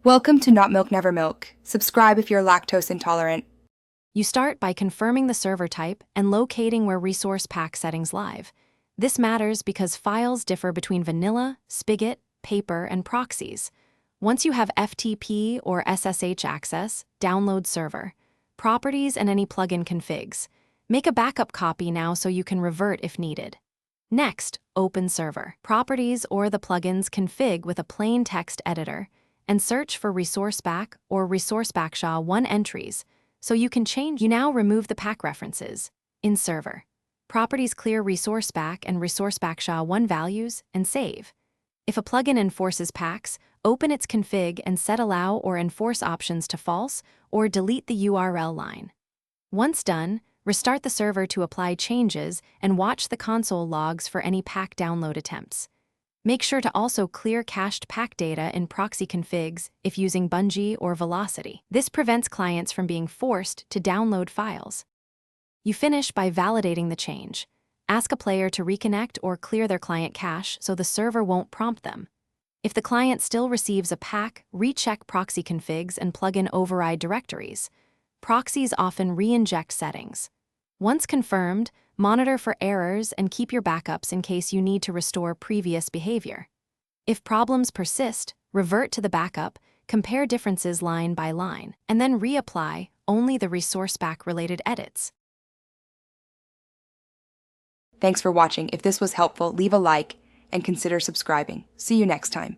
Welcome to Not Milk Never Milk. Subscribe if you're lactose intolerant. You start by confirming the server type and locating where resource pack settings live. This matters because files differ between vanilla, spigot, paper, and proxies. Once you have FTP or SSH access, download server, properties, and any plugin configs. Make a backup copy now so you can revert if needed. Next, open server, properties, or the plugin's config with a plain text editor, and search for ResourceBack or ResourceBack SHA-1 entries, so you can change. You now remove the pack references. In server, properties clear ResourceBack and ResourceBack SHA-1 values and save. If a plugin enforces packs, open its config and set allow or enforce options to false or delete the URL line. Once done, restart the server to apply changes and watch the console logs for any pack download attempts. Make sure to also clear cached pack data in proxy configs if using Bungee or Velocity. This prevents clients from being forced to download files. You finish by validating the change. Ask a player to reconnect or clear their client cache so the server won't prompt them. If the client still receives a pack, recheck proxy configs and plugin override directories. Proxies often re-inject settings. Once confirmed, monitor for errors and keep your backups in case you need to restore previous behavior. If problems persist, revert to the backup, compare differences line by line, and then reapply only the ResourceBack-related edits. Thanks for watching. If this was helpful, leave a like and consider subscribing. See you next time.